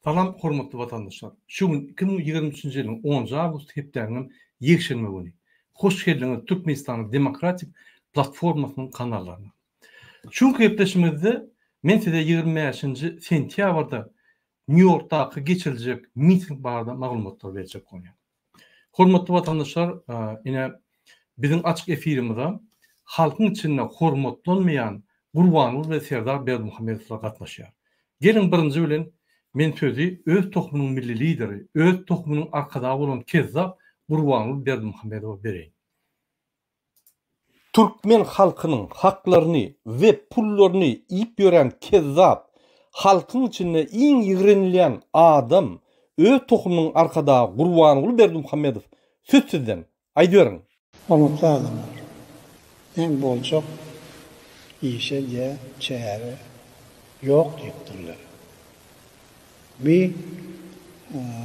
Salam hormatly vatandaşlar. Şu gün 2023-nji ýylyň 10 awgust hepdäňem ýekşenme güni. Hoş geldiňiz Türkmenistan Demokratik Platformasynyň kanallaryna. Şuňky hepleşmezde men size 25-nji sentýabrda New York'ta geçirilecek miting barada maglumatlar berjek bolýar. Hormatly vatandaşlar, ine bizim açık efirimizde halkın içinde hormatlanmayan Gurbanul ve Serdar Berdimuhamedowlar gatnaşýar. Gelin birinji bilen men sözü öz tohumunyň milli lideri, öz tohumunyň arkada bolan kezzap Gurbanul Berdimuhamedowa bereýin. Türkmen halkynyň haklaryny we pullaryny iyip ýören kezzap halkyň içinde iň ýigrenilýän adam öz tohumunyň arkada Gurbanul Berdimuhamedow söz sizden aýdýaryň. Hormatly adamlar, men boljak işe de çäre ýok diýipdirler.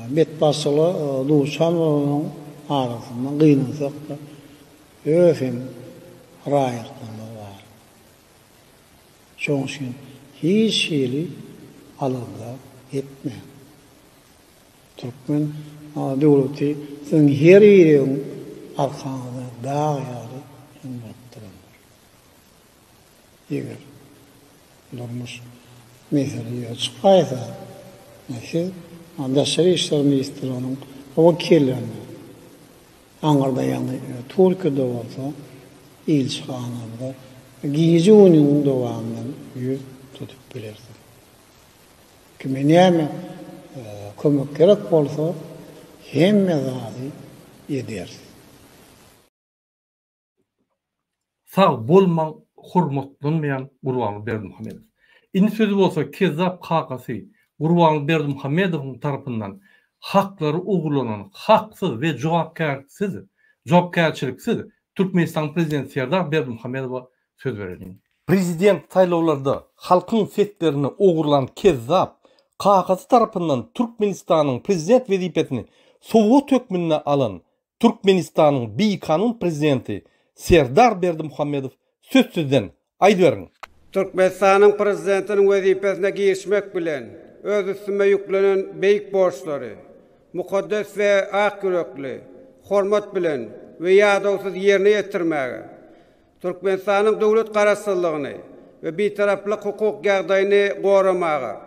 Bet basyly duşan bolan arasyndan gynansak da öfem raýatlygy bar. Şoň üçin hiç şeýle alanda etme. Türkmen döwleti sen her ýeriň arkaňda daýary ýatdyrar. Eger durmuş mesele çykaýsa, näse Daşary işler ministriniň wekillerini aňarda ýani Türkiýede bolsa ilçhanada giýici unyň dowamyny ýüz tutup bilersin. Kime näme kömek gerek bolsa hemme zady edersin. Sağ bolmaň hormatlanmayan Gurbanul Berdimuhamedow. Indi sözü bolsa kezzap kakasy Gurbanul Berdimuhamedowyň tarapyndan haklary ugurlanan, haksız we jogapkärçiliksiz Türkmenistan prezidenti Serdar Berdimuhamedowa söz berýän. Prezident saýlawlarda halkyň setlerini ugurlan kezzap kakasy tarapyndan Türkmenistanyň prezident wezipetini Sowet hökmüne alan Türkmenistanyň beýkanun prezidenti Serdar Berdimuhamedow söz sizden aýdýaryň. Türkmenistanyň prezidentiniň wezipesine girişmek bilen öz üstüme yüklenen beýik borçlary, mukaddes we ak yürekli, hormat bilen we ýadawsyz ýerine ýetirmäge, Türkmenistanyň döwlet garaşsyzlygyny we beýtaraplyk hukuk ýagdaýyny goramaga,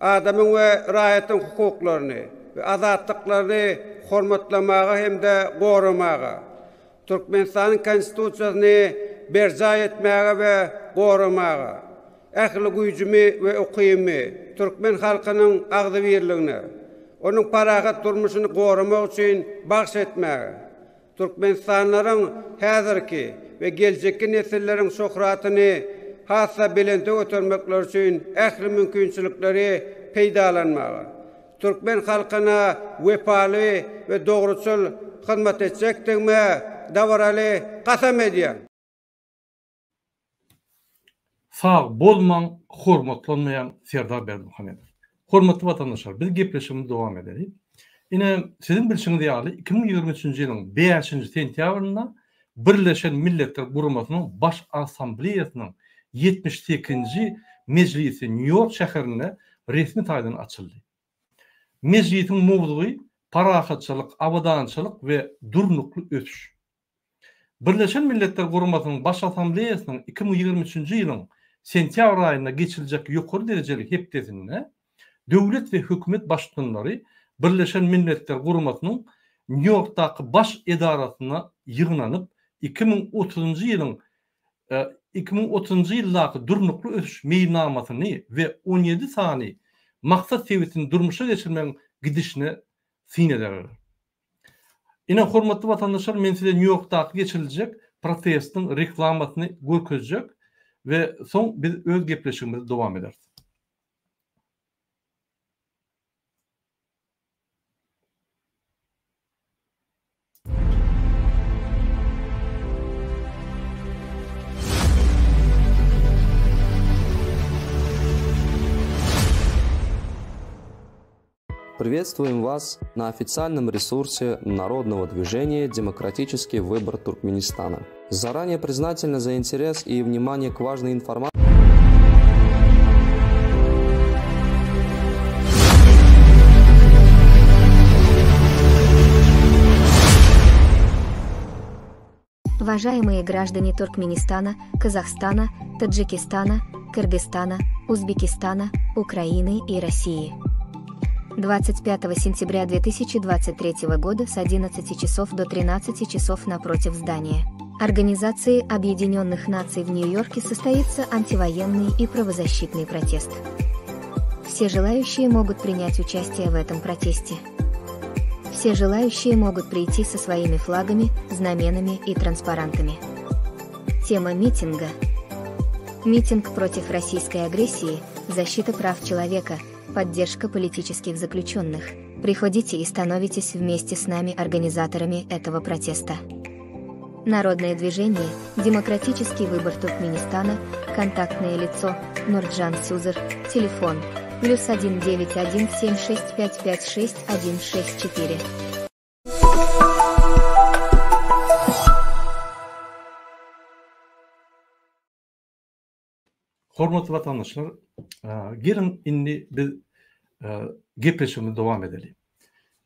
adamyň we raýatyň hukuklaryny we azatlyklaryny hormatlamaga hemde goramaga, Türkmenistanyň konstitusiýasyny berja etmäge we goramaga, ähli güýjümi we ukymy Türkmen halkynyň agdy birligine, onuň parahat durmuşyny goramak üçin bagş etmäge, Türkmenistanlaryň häzirki we geljekki nesilleriň şöhratyny hassa belente götürmekler üçin ähli mümkinçilikleri peýdalanmaga, Türkmen halkyna wepaly we dogruçul hyzmat etjekdigime dawaraly gasam edýär. Sağ bolmaň hormatlanmayan Serdar Berdimuhamedow. Hormatly vatandaşlar, biz gepleşigimize dowam edelim. Ine sizin bilşiňiz ýaly 2023-nji ýylyň 5-nji sentýabrynda Birleşen Milletler Guramasynyň baş assambleýasynyň 78-nji mejlisi New York şäherinde resmi taýdan açyldy. Mejlisiň mowzugy parahatçylyk, abadançylyk we durnukly ötüş. Birleşen Milletler Guramasynyň baş assambleýasynyň 2023-nji ýylyň sentýabr aýynda geçirijek ýokary derejeli hepdesinde döwlet we hökümet başçylary Birleşen Milletler Guramasynyň New York'taky baş edarasyna ýygnanyp 2030-njy ýyldaky durnukly ötüş meýnamasyny we 17 sany maksat sebetini durmuşa geçirmeň gidişine sinediler. Ine hormatly vatandaşlar, men size New York'taky geçiriljek protestiň reklamasyny görkezjek ve soň biz öz gepleşigimize dowam ederiz. Приветствуем вас на официальном ресурсе Народного движения «Демократический выбор Туркменистана». Заранее признательны за интерес и внимание к важной информации. Уважаемые граждане Туркменистана, Казахстана, Таджикистана, Кыргызстана, Узбекистана, Украины и России. 25 сентября 2023 года с 11 часов до 13 часов напротив здания Организации Объединенных Наций в Нью-Йорке состоится антивоенный и правозащитный протест. Все желающие могут принять участие в этом протесте. Все желающие могут прийти со своими флагами, знаменами и транспарантами. Тема митинга. Митинг против российской агрессии, защита прав человека, поддержка политических заключенных. Приходите и становитесь вместе с нами организаторами этого протеста. Народное движение «Демократический выбор Туркменистана», контактное лицо Нурджан Сюзер, телефон +1 917 655 6164. Hormatly vatandaşlar, gelin indi biz gepleşmemize devam edelim.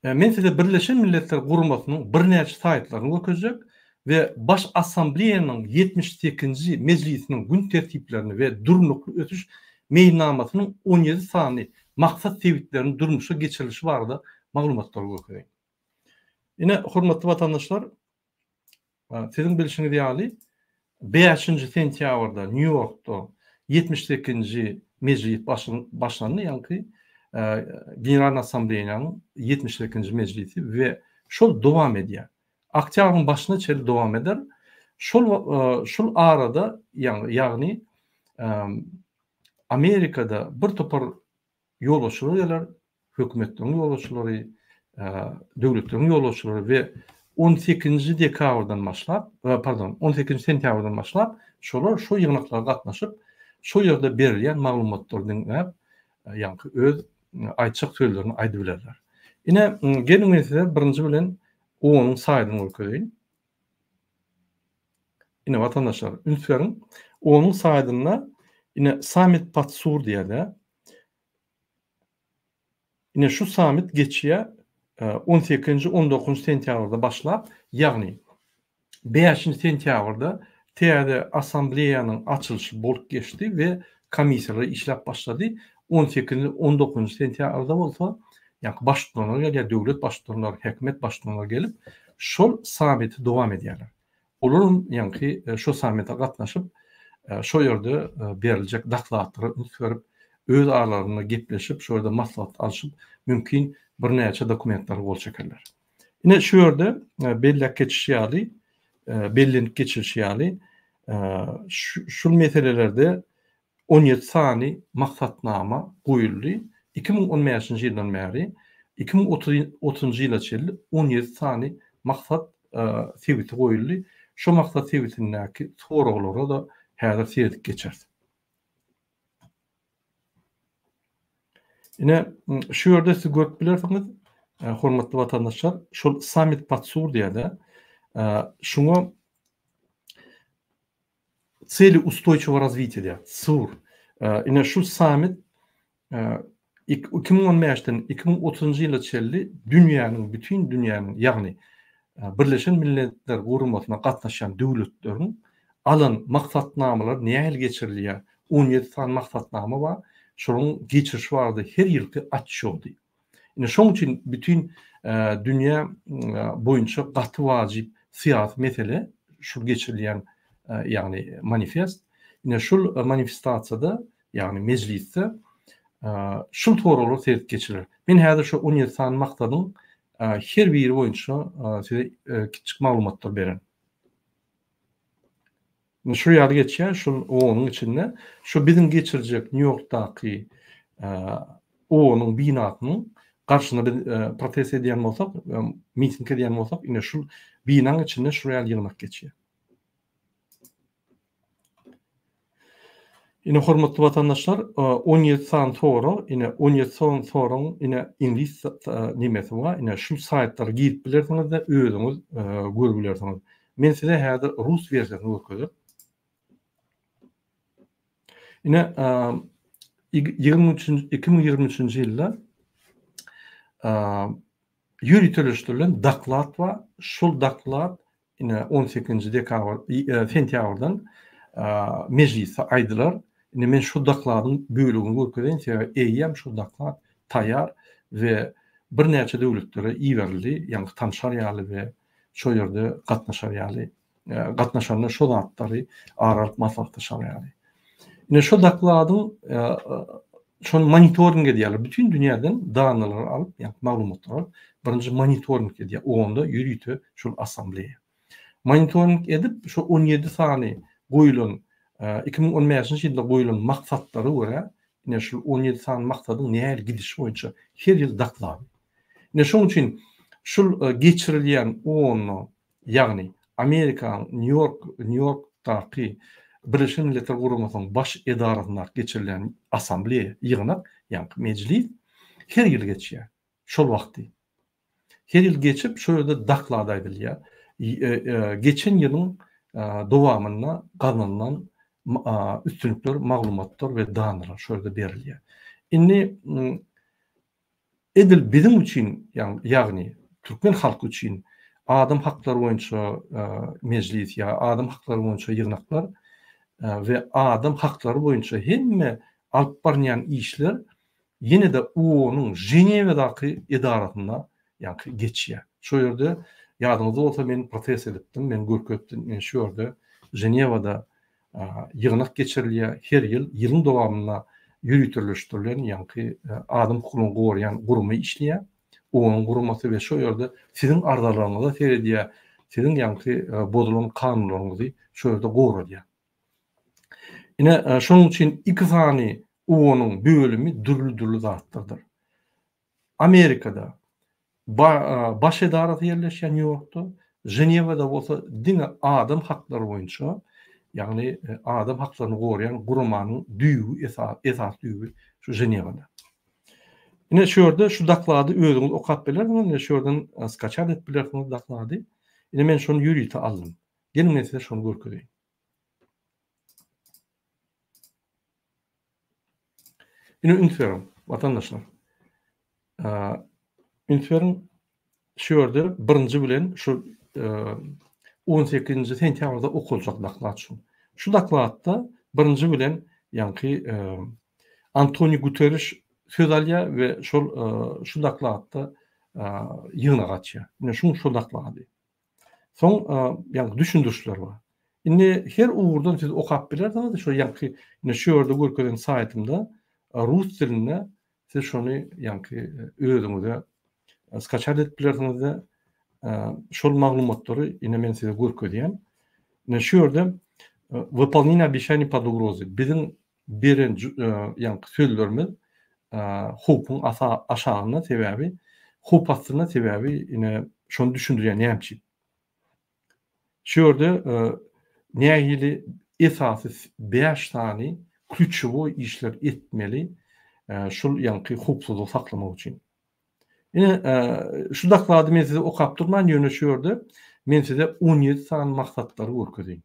Men size Birleşen Milletler Gurulmasynyň bir näçe saýtlaryny gökezjek ve Baş Assambleýanyň 78-nji mejlisiniň gün tertiplerini we durnukly ötüş meýnamasynyň 17 sany maksat sebitlerini durmuşa geçirilişi barada maglumatlar gökezýär. Ine hormatly vatandaşlar, sizin bilişiniz ýaly 5-nji sentýabrda New York'ta 78-nji mejlis başlandy, ýani General Assambleýanyň 72-nji mejlisi we şol dowam edýär. Oktýabryň başyna çeli dowam eder. Şol arada ýagny Amerikada bir topar ýolbaşçylar geler, hökümetleriň ýolbaşçylary, döwletleriň ýolbaşçylary we 18-nji dekabrdan başlap, 18-nji sentýabrdan başlap şolar şu ýygnaklara gatnaşyp, şu ýerde berilýän maglumatlary dinläp, ýani öz aýtjak sözlerini aýdyp bilerler. Ine gelin men size birinji bilen onuň saýdyny gökezýän. Ine vatandaşlar, ünsüň onuň saýdyna ine Samit Patsur diýerler. Ine şu samit geçýär 18-nji 19-njy sentýabrda başlap, ýagny 5-nji sentýabrda TD Assambleýanyň açylyşy bolup geçdi we komissiýalar işläp başlady. 18-nji 19-njy sentýabrda bolsa, ýani başlyklary ýa-da döwlet başlyklary, häkimet başlyklary gelip şol samity dowam edýärler. Olar ýani şo samita gatnaşyp, şo ýerde beriljek daklatlary ünsürip, öz aralaryna gepleşip, şo ýerde maslahat alşyp, mümkin bir näçe dokumentler gol çekerler. Ine şu ýerde belli geçiş ýaly, belli geçiş ýaly şu meselelerde 17 sany maksatnama goýuldy. 2015-nji ýyldan bäri 2030-njy ýyla çelli 17 sany maksat sebiti goýuldy. Şo maksat sebitindäki soraglary da häzir sezip geçer. Ine şu ýerde siz görüp bilersiňiz, hormatly vatandaşlar, şol Samit Patsur diýerler. Şuňa цели устойчивого развития, СУР. Ine şu samit 2015'ten 2030-njy ýyla çelli dünýäniň, bütün dünýäniň, ýagny Birleşen Milletler Gurulmasyna gatnaşan döwletleriň alan maksatnamalar nähil geçirilýär? 17 san maksatnama bar. Şonuň geçirişi bardy, her ýylky açýardy. Ine şoň üçin bütün dünýä boýunça gaty wajyp syýasy mesele şu geçirilýän ýagny manifest. Ine şol manifestasiýada, ýagny mejlisde şol toralar sezip geçirir. Men häzir şu 17 san maksadyň her biri boýunça size kiçik maglumatlar beren. Şu ýaly geçýär, şol onuň içinde şu bizim geçirijek New York'daky onuň binasynyň garşyna protest edýän bolsak, miting edýän bolsak, ine şu binaň içinde şu ýaly ýygnak geçýär. Ine hormatly vatandaşlar, 17 san sonra, ine 17 san sonra ine ingilis nimesi var. Ine şu saytlara girip bilersiňiz de özüňiz görüp bilersiňiz. Men size häzir rus versiýasyny gösterýär. Ine 2023-nji ýylda ýürütülüşdirilen daklat var. Şol daklat ine 18 dekabr sentyabrdan meclise aydılar. Ine men şu dakladyň bölügini görkezden sebäbi eýýem şu daklar taýýar we bir näçe döwletlere iýerildi, ýani tanşar ýaly we şo ýerde gatnaşar ýaly, gatnaşanlar şo zatlary aralyk maslahatlaşar ýaly. Ine şo dakladyň şonu monitoring edýärler. Bütün dünýäden danylar alyp, ýani maglumatlar alyp, birinji monitoring edýär. Onda ýürüýte şol assambleýa. Monitoring edip şu 17 sany goýulan 2015-nji ýylda goýulan maksatlary görä, ine şu 17 sany maksadyň näme gidişi boýunça her ýyl daklady. Ine şoň üçin şol geçirilýän onu, ýagny Amerika New York'taky Birleşen Milletler Guramasynyň baş edarasyna geçirilen assambleýa ýygynak, ýani meclis her ýyl geçýär. Şol wagty. Her ýyl geçip şo ýerde daklady aýdylýar. Geçen ýylyň dowamyna gazanlan üstünlükler, maglumatlar ve danylar şo ýerde berilýär. Indi edil bizim üçin, ýagny türkmen halky üçin adam haklary boýunça meclis ýa adam haklary boýunça ýygnaklar ve adam haklary boýunça hemme alyp barýan işler ýene de ONU-nyň Ženewadaky edaratyna geçýär. Şo ýerde ýadyňyzda bolsa men protest edipdim, men görkezdim, men şu ýerde Ženewada ýygnak geçirilýär. Her ýyl ýylyň dowamyna ýürütülýän, ýani adam hukukyny gorýan gurumy işleýär. Onun gurumasy we şo ýerde sizin ardalaryňyza seredýär, sizin ýani bozulan kanunlaryňyzy şo ýerde gorýar. Ine şonuň üçin iki sany ONU-nyň bölümi dürli zatlardyr. Amerikada baş edaraty ýerleşýän New Yorkda, Ženewada bolsa diňe adam haklary boýunça, ýagny adam haklaryny gorýan gurumanyň düýbi, esas düýbi şu Ženewada. Ine şu ýerde şu daklady özüňiz okap bilersiňiz, ine şu ýerden skaçat edip bilersiňiz daklady. Ine men şonu ýürüýte aldym. Gelin men size şonu görkezeyim. Ine ünsüyorum, vatandaşlar. Ünsüyorum, şu ýerde birinji bilen şu 18-nji sentýabrda okuljak daklad şu. Şu dakladda birinji bilen ýani Antonio Guterres söz alýar we şu dakladda ýygyna gatýar. Ine şu daklady. Soň ýani düşündürüşler bar. Indi her uğurdan siz okap bilersiňiz, şu ýani ine şu ýerde görkezden saytymda rus dilinde siz şonu ýani özüňizde skaçat edip bilersiňiz, şol maglumatlary ine men size görkezýän. Ine şu ýerde выполнение обещаний под угрозой. Bizim beren ýani sözlerimiz hukukun aşağına sebebi, hukuk aslına sebebi ine şonu düşündürýän näçe. Şu ýerde nähili esasy 5 tane klüçewo işler etmeli, şol ýani hukuksyzlyk saklamak üçin. Ine şu daklady men size okap durman ýöne şu ýerde men size 17 sany maksatlary görkezeyim.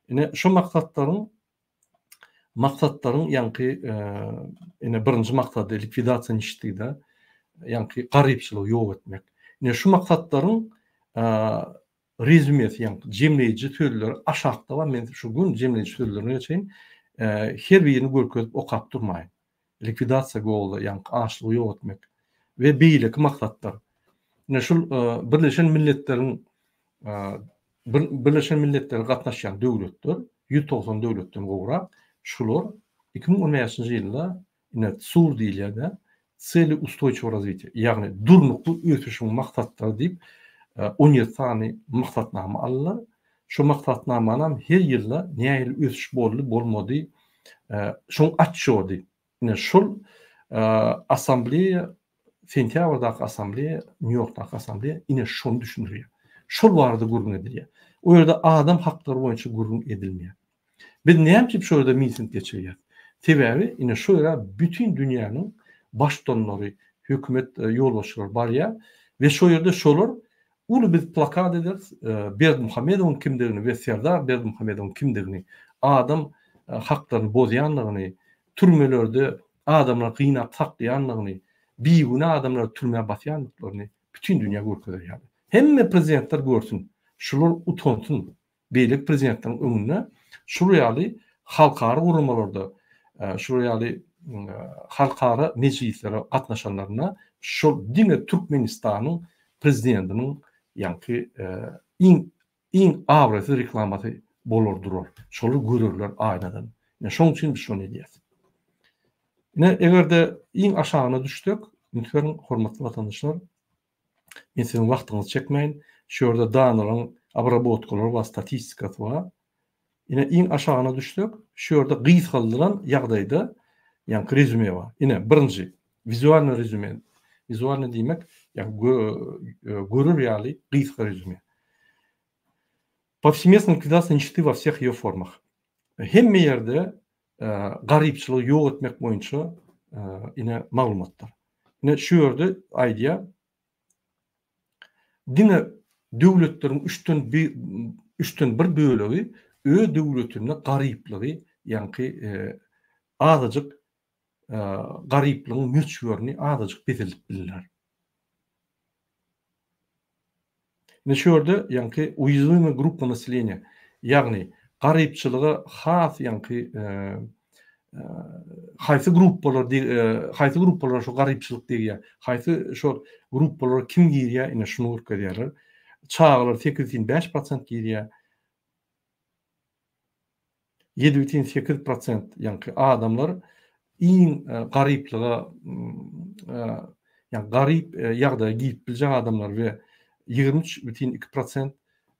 Ine şu maksatlaryň ýani ine birinji maksady likvidasiýa işdigide ýani garypçylygy ýok etmek. Ine şu maksatlaryň rezümesi ýani jemleýiji sözler aşagda bar. Men şu gün jemleýiji sözlerini geçeýin. Her birini görkezip okap durmaýyn. Likvidasiýa golda ýani açlygy ýok etmek we beýleki maksatlar. Ine şu Birleşen Milletler gatnaşan döwletler 190 döwletden gowrak şular 2015-nji ýylda ine sur diýilýär, цели устойчивого развития, ýagny durnuklu ösüşiň maksatlary diýip 17 sany maksatnama alýar. Şu maksatnamanyň her ýylda näme ösüş bolmady, şoň açýardy. Ine şol assambleýa, sentýabrdaky assambleýa, New Yorkdaky assambleýa ine şonu düşünýär. Şol barada gurgun edilýär. O ýerde adam haklary boýunça gurgun edilmeýär. Biz näme şu ýerde miting geçirýär? Sebebi ine şu ýerde bütün dünýäniň başdanlary, hökümet ýolbaşçylary barýar we şu ýerde şolar uly biz plakat ederiz, Berdimuhamedowyň kimdigini we Serdar Berdimuhamedowyň kimdigini, adam haklaryny bozýanlygyny, türmelerde adamlar gynap saklaýanlygyny, biýgüne adamlar türmeye batýanlyklaryny bütün dünýä görkezýär. Hemme prezidentler görsün. şular utonsun beýlik prezidentin öňüne şurýaly halkara gurulmalarda şurýaly halkara meclislere gatnaşanlaryna şol diňe Türkmenistanyň prezidentiniň ýa-ni iň awraty reklamaty bolurdur. Şolu görürler aýnadan. Şoň üçin biz şonu edýäs. Egerde iň aşagyna düşdük, lütfen hormatly vatandaşlar, men sizin wagtyňyzy çekmeýin. Şu ýerde danaryň obrabotkalar we statistikasy bar. Iň aşagyna düşdük. Şu ýerde gysgalylan ýagdaýda ýa-ni rezüme bar. Birinji vizualny rezüme. Vizualny diýmek görür ýaly gysga резюме. Повсеместная ликвидация нищеты во всех ее формах. Hemme yerde garipçılığı yok etmek boyunca maglumatlar. Şu yerde aýdýa dine döwletlerin 3'ten 1 bölegi ö döwletine garipçılığı ýa-ni azajyk garipçiligiň möçberini azajyk betilip bilirler. Şu ýerde ýa-ni uýuzly grupa nasilenia, ýagny garipçylygy has ýa-ni haýsy gruppalar şu garipçylyk diýýär. Haýsy şu gruppalar kim girýär, şunu görýärler. Çağlar 8,5% girýär. 7,8% ýa-ni adamlar iň garipçylyga ýa-ni garip ýagdaýa giyip biljek adamlar we 23,2%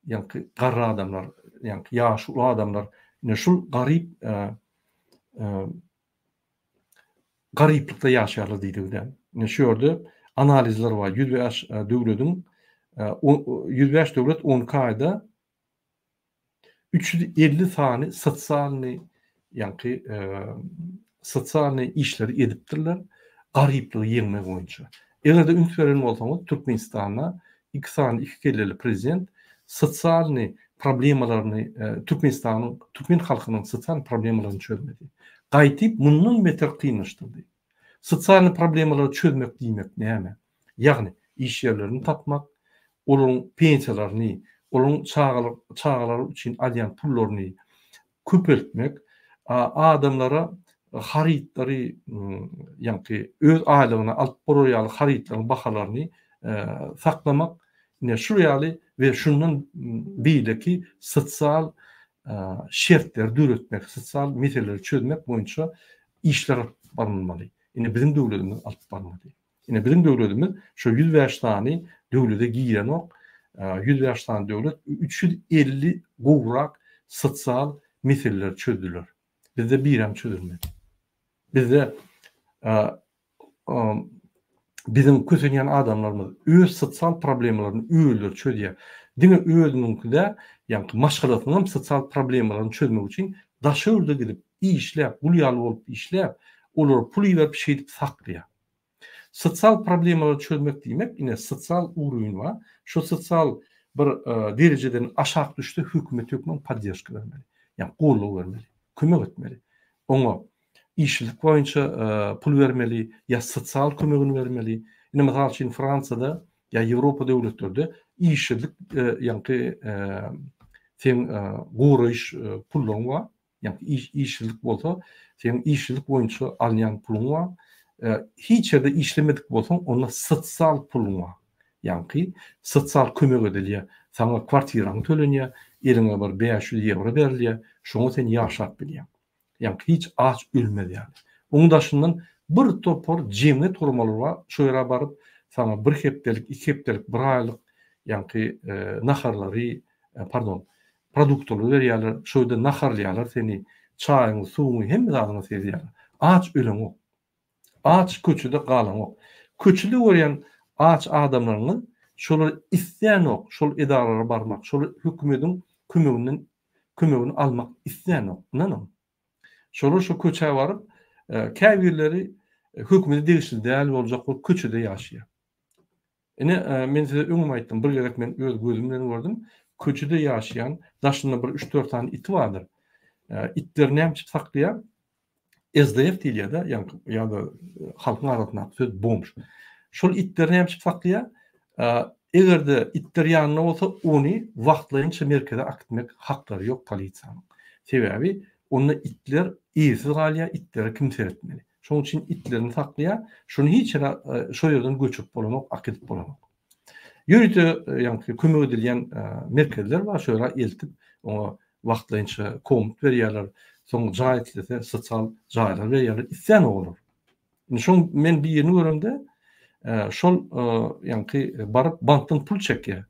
ýa-ni garry adamlar, ýa-ni ýaşly adamlar, şul garip gariplikde ýaşarlar diýildi. Şu ýerde analizler bar. 105 döwletiň 105 döwlet 10 aýda 350 sany sosialny ýa-ni sosialny işleri edipdirler garipligi ýeňmek boýunça. Egerde üns beren bolsaňyz Türkmenistana 2 kelleli prezident sosialny problemalaryny Türkmen halkynyň sosial problemalaryny çözmedi. Gaýtyp mundan beter kynlaşdyrdy. Sosial problemalary çözmek diýmek näme? Ýagny iş ýerlerini tapmak, olaryň pensiýalaryny, olaryň çağalary üçin alýan pullaryny köpeltmek, adamlara haritleri ýa-ni öz aýlygyna alyp boraýaly haritlaryň bahalaryny saklamak, şu ýaly we şundan beýleki sosial şertler düretmek, sosial meseleleri çözmek boýunça işler barmaly. Bizim döwletimiz alyp barmady. Bizim döwletimiz şu 105 tany döwlete giýen ok, 105 tany döwlet 350 gowrak sosial meseleleri çözdüler. Bizde birem çözülmedi. Bizde bizim kösenýän adamlarymyz öz sosial problemlaryny öýler çözýär. Diňe öýüniňkide ýa-ni maşgalatynyň sosial problemlaryny çözmek üçin daşöwrde gidip işläp, gulýaly bolup işläp, olar pul berip şey edip saklaýar. Sosial problemlary çözmek diýmek sosial uruň bar. Şu sosial bir derejeden aşağı düştü hökümet podдержка bermeli. Yani golluk vermeli, kömek etmeli. Ona işçilik boýunça pul vermeli, ya sosial kömegini vermeli. Mesela için Fransa'da ya Avrupa döwletlerinde işçilik ýa-ni sen goýraş pullaryň bar. Yani işçilik bolsa, sen işçilik boýunça alýan puluň bar. Hiç ýerde işlemedik bolsaň, onda sosial puluň bar. Yani sosial kömek edilýär. Sana kwartiraň tölenýär, eliňe bir 500 euro berilýär. Şoňa sen ýaşap bilýän. Yani hiç aç ölmedi yani. Onun daşından bir topor cemiyet kurmaları var. Şöyle barıp sana 1 heptelik, 2 heptelik, 1 aylık yani naharları, produktları verýärler. Şöyle naharlaýarlar seni, çayını, suwuny hem zadına serýärler. Aç ölen o. Aç köçüde galan o. Köçüde görýän aç adamlaryň şolar isleýän ok, şol edarlara barmak, şol hökümetiň kömegini almak isleýän ok. Nanam. Şolar şu köçe barıp käbirleri hökümeti degişli däl boljak bolup köçede ýaşaýar. Men size öňüm aýtdym, bir gerek men öz gözümden gördüm. Köçede ýaşaýan, daşynda bir 3-4 tane it bardyr. Itlerini hem saklaýar. SDF diýilýär da, ýa-da halkyň arasynda söz bomş. Şol itlerini hem saklaýar. Egerde itler yanına olsa onu vaxtlayınca merkeze akıtmak hakları yok polisiyanın. Sebebi onunla itler iyisiz galya, itlere kim seyretmeli. Şunun için itlerini saklaya, şunu hiç şu yerden göçüp bolamak, akıtıp bolamak. Yürütü yani kömür edilen merkezler var, şöyle eltip o vaxtlayınca komut veriyorlar, sonra cahitlese sosyal cahiller veriyorlar, isyan olur. Şun men bir yerini görümde şol yani barıp banttan pul çekiyor.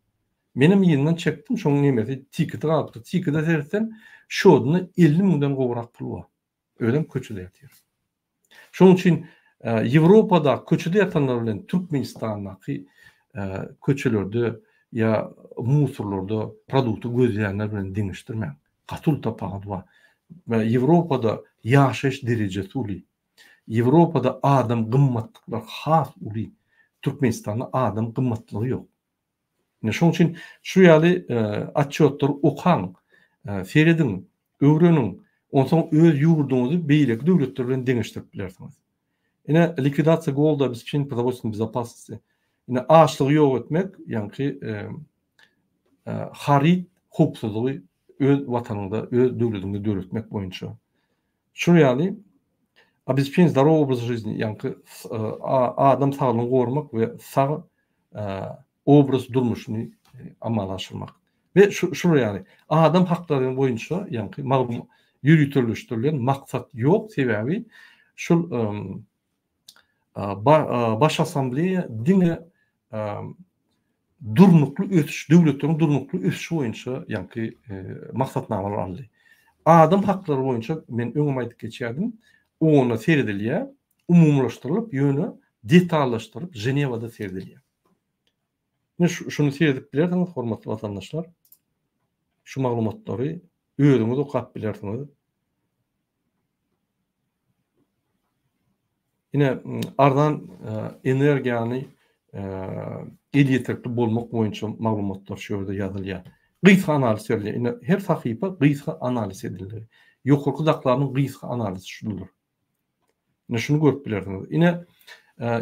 Benim yerinden çektim, şunun nimeti tiketi aldı. Tiketi dersen şu odunu 50 milyon kovrak pul var. Öyle köçüde yatıyor. Şunun için Avrupa'da köçüde yatanlar bilen Türkmenistan'daki köçülerde ya musurlarda produktu gözleyenler bilen deniştirmen. Katul tapağı var. Ve Avrupa'da yaşayış derecesi oluyor. Avrupa'da adam kımmatlıklar has oluyor. Türkmenistan'da adam kımmatlığı yok. Şunun için şu yali atçıotlar okan, seyredin, öğrenin, ondan sonra öz yurdunuzu beylek devletlerden deniştirip bilersiniz. Yine likvidasiya golda biz için продовольственной безопасности. Yine açlığı yok etmek, yani harit hopsuzluğu öz vatanında, öz devletinde dövretmek boyunca. Şu yali обеспечение здорового образа жизни, yani adam sağlığını korumak ve sağ obraz durmuşunu amalaştırmak. Ve şu yani adam hakları boyunca yani malum yürütülüştürülen maksat yok sebebi şu baş asambleye dine durnuklu ötüş, devletlerin durnuklu ötüşü boyunca yani maksatnamalar aldı. Adam hakları boyunca men öňüme aýdyp geçýärdim. Onu seyredilýär, umumlaşdyrılıp, ýöne detallaşdyrılıp Jenewada seyredilýär. Şunu seyredip bilersiňiz, hormatly vatandaşlar. Şu maglumatlary özüňiz okap bilersiňiz. Yine ardan energiýany edýetirli bolmak boýunça maglumatlar şu ýerde ýazylýar. Gysga analiz edilýär. Yine her sahypa gysga analiz edilýär. Ýokurky daklarynyň gysga analizi şudur. Yine şunu görüp bilersiňiz. Yine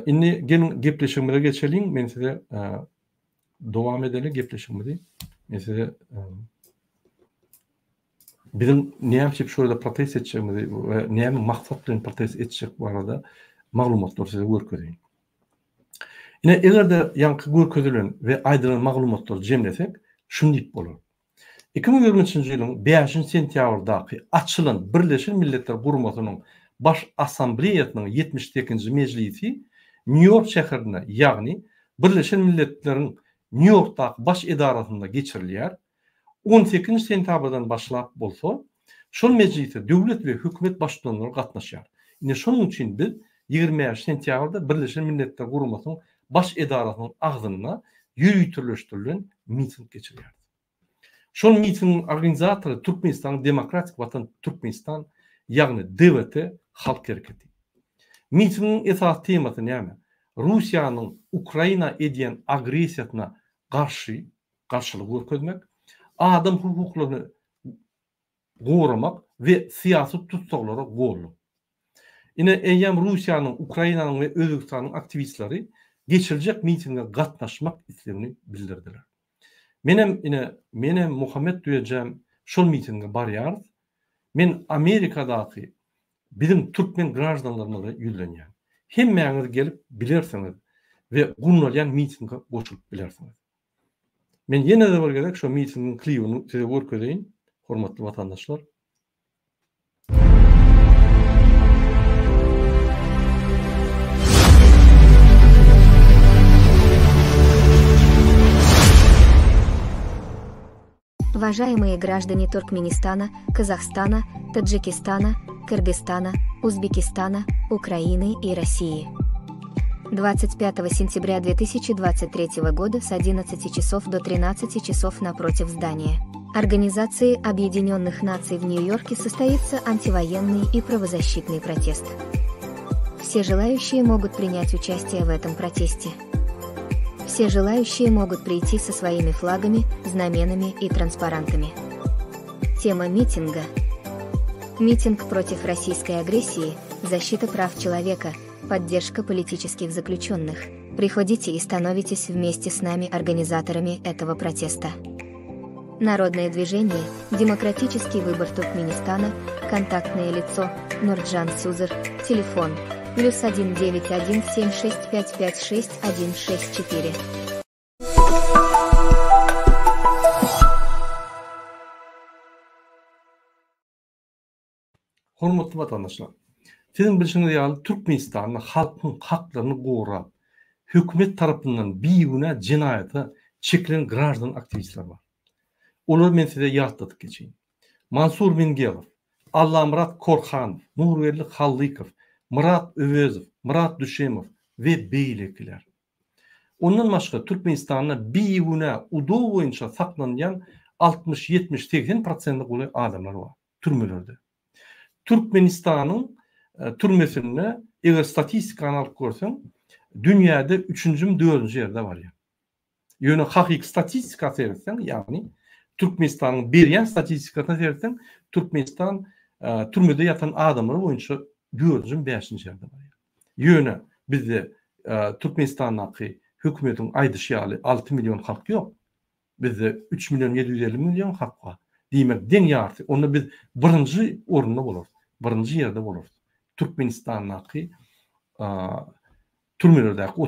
inni gelin gepleşmege geçelim. Men size dowam edelim gepleşmede. Men size bizim näme şurada protest etjegimizi we näme maksat bilen protest etjek barada maglumatlar size görkezeyim. Yine egerde yankı görkezülen ve aýdylan maglumatlar jemlesek şunu diýip bolar. 2023-nji ýylyň 5-nji sentýabrdaky açylan Birleşen Milletler Guramasynyň baş assambleýasynyň 72-nji mejlisi New York şäherinde, ýagny Birleşen Milletleriň New Yorkdaky baş edarasynda geçirilýär. 18 sentýabrdan başlap bolsa, şol mejlisde döwlet we hökümet başçylary gatnaşýar. Ine şonuň üçin biz 20 sentýabrda Birleşen Milletler Guramasynyň baş edarasynyň agzyna ýürütülüşdirilen miting geçirýär. Şol mitingin organizatory Türkmenistan Demokratik Vatan Türkmenistan, ýagny DVT halk hereketi. Mitingin esas temasy näme? Russiýanyň Ukraina edýän agresiýasyna garşylyk görkezmek, adam hukuklaryny goramak we siýasy tutsaklary gorluk. Ine eýem Russiýanyň, Ukrainanyň we Özbekistanyň aktivistleri geçirecek mitingde gatnaşmak istemini bildirdiler. Menem Muhammed duyacağım şol mitingde barýar. Men Amerikadaky bizim Türkmen graždanlaryna ýüzlenýär. Hemmeňiz gelip bilersiňiz we gurnalýan mitingde goşulyp bilersiňiz. Men ýene-de bir gerek şu mitingin kliwuny size görkezeýin, hormatly vatandaşlar. Уважаемые граждане Туркменистана, Казахстана, Таджикистана, Кыргызстана, Узбекистана, Украины и России. 25 сентября 2023 года с 11 часов до 13 часов напротив здания Организации Объединенных Наций в Нью-Йорке состоится антивоенный и правозащитный протест. Все желающие могут принять участие в этом протесте. Все желающие могут прийти со своими флагами, знаменами и транспарантами. Тема митинга: митинг против российской агрессии, защита прав человека, поддержка политических заключенных. Приходите и становитесь вместе с нами организаторами этого протеста. Народное движение «Демократический выбор Туркменистана», контактное лицо Нурджан Сюзер, телефон +1 91 76556 164. Hormatly vatandaşlar, sizin bilişiniz ýaly Türkmenistanyň halkyň haklaryny gowrap, hökümet tarapyndan biýüne jinayata çekilen graždan aktivistler bar. Olar men size ýatlatyp geçeýin. Mansur Mingelow, Allamurat Korkhan, Nurweli Hallykow, Murat Övezow, Murat Düşemow we beýlekiler. Ondan başga Türkmenistanyň biýüne udo boýunça saklanýan 60-70-80% goly adamlar bar türmelerde. Türkmenistanyň türmesinde eger statistikany alyp görseň, dünýäde 3-nji, 4-nji ýerde bar. Ýöne hakyky statistika sersen, ýagny Türkmenistanyň berýän statistikasyna sersen, Türkmenistan türmede ýatan adamlar boýunça 4-nji, 5-nji ýerde bar. Ýöne bizde Türkmenistanyň hökümetiň aýdyşy 6 milyon halk ýok. Bizde 3 milyon 750 milyon halk bar. Diýmek deň ýarty. Onda biz birinji orunda bolar. Birinji ýerde bolar. Türkmenistanyň türmelerdäki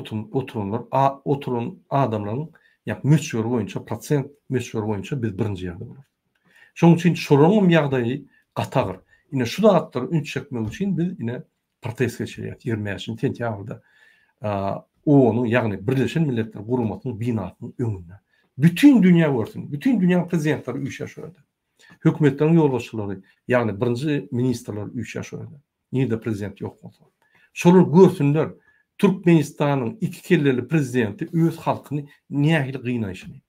oturan adamlaryň möçber boýunça prosent möçber boýunça biz birinji ýerde bolar. Şoň üçin şolaryň ýagdaýy gatagyr. Ine şu dagatlar ün çekmek üçin biz ine protest geçirýär. 20-nji sentýabrda ONU ýagny Birleşen Milletler Guramatynyň binasynyň öňünde. Bütün dünýä görsün, bütün dünýä prezidentleri üýşäşýärdi. Hökümetleriň ýolbaşçylary, ýagny birinji ministrler üýşäşýärdi. Niýde prezident ýok bolsa. Şolar görsünler, Türkmenistanyň iki kelleli prezidenti öz halkyny nähili gynayşyny.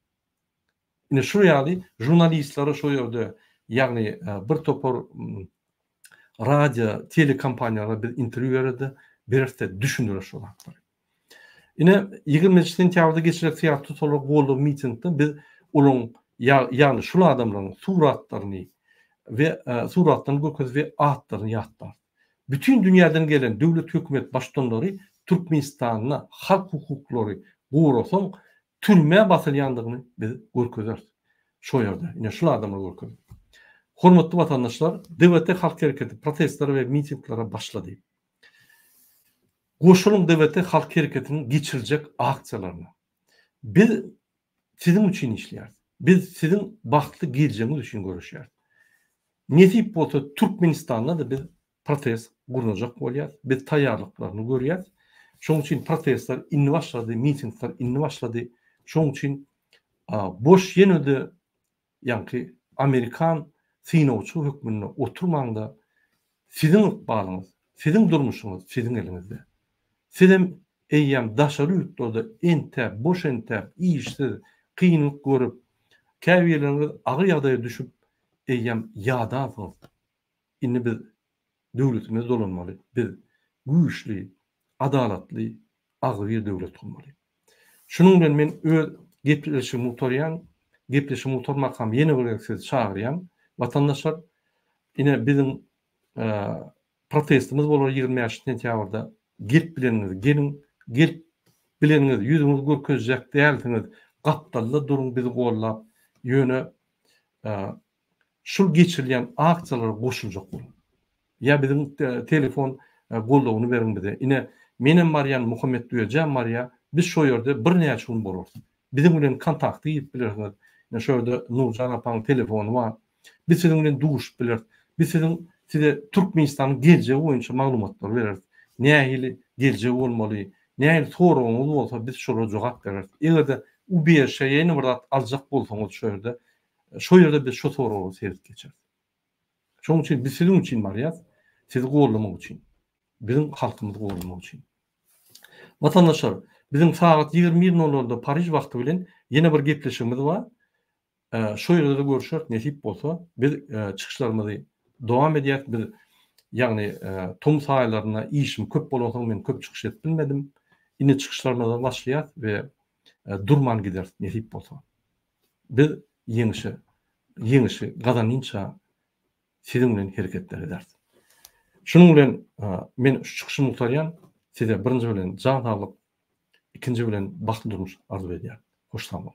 Ine şu ýaly jurnalistlara şo ýerde, ýagny bir topar radio, telekompaniýalara bir interwýu berdi, berse düşündiler şo hakkary. Ine 20 sentýabrda geçirek siýasat solar goldy mitingde biz olaň ýagny şu adamlaryň suratlaryny we suratlaryny gököz we atlaryny ýatlar. Bütün dünýäden gelen döwlet hökümet başdanlary Türkmenistanyň halk hukuklary gowrasaň türme basylýandygyny biz görkezler. Şo ýerde ine şu adamlar görkezler. Hormatly vatandaşlar, DWT halk hereketi protestleri we mitinglara başlady. Goşulun DWT halk hereketinin geçirilecek aksiyalarına. Biz sizin için işleyer. Biz sizin baktlı geleceğiniz için görüşer. Netip bolsa Türkmenistan'da da biz protest gurulacak bolýar. Biz taýýarlyklarını görýär. Şoň üçin protestler inni başlady, mitingler inni başlady. Şoň üçin boş ýene-de ýa-ni Amerikan synowçy hökmünde oturmanda sizin ykbalyňyz, sizin durmuşyňyz sizin eliňizde. Sizin eýýäm daşary ýurtlarda entäp, boş entäp, işsiz, kynlyk görüp, käbirleriňiz agyr ýagdaýa düşüp, eýýäm ýadasyňyz. Indi biz döwletimiz dolanmaly. Biz güýçli, adalatly, agyr bir döwlet bolmaly. Şunuň bilen men öz gepleşigimi utarmakam ýene bir siz çagyrýan vatandaşlar, ine bizim protestimiz bolar 20 sentýabrda. Gelip bileniňiz, gelip bileniňiz, ýüzüňiz görkezjek dälsiňiz, gapdalla durun bizi gollap, ýöne şul geçirilýän aksiýalara goşuljak bolun. Ya bizim telefon goldawyny berin bize. Ine menen Marian Muhammed Duyajan Maria, biz şo ýerde bir näçe gün bolar. Bizim bilen kontakty ýetip bilersiňiz. Ine şo ýerde Nurjan apaň telefonu bar. Biz siziň bilen duguşup biler. Biz size Türkmenistanyň geljegi boýunça maglumatlar bereriz. Nähili geljegi bolmaly, nähili soragyňyz bolsa biz şolara jogap bereriz. Egerde u bir şeýini bir aljak bolsaňyz şo ýerde biz şo soragy serit geçeriz. Şoň üçin biz siziň üçin barýar, sizi gollamak üçin, bizim halkymyzy gollamak üçin. Vatandaşlar, bizim saat 21:00'da Paris wagty bilen ýene bir gepleşigimiz bar. Şo ýerde görüşýär, nesip bolsa biz çykyşlarymyzy dowam edýär. Biz ýagny tom saýlaryna işim köp bolsa men köp çykyş etbilmedim. Ine çykyşlarymyza başlaýar we durman gider nesip bolsa. Biz ýeňişi gazanynça siziň bilen hereketler ederiz. Şunuň bilen men şu çykyşymy utarýan, size birinji bilen jan sağlyk ikinci bilen baklı durmuş arzu edýär. Hoş tamam.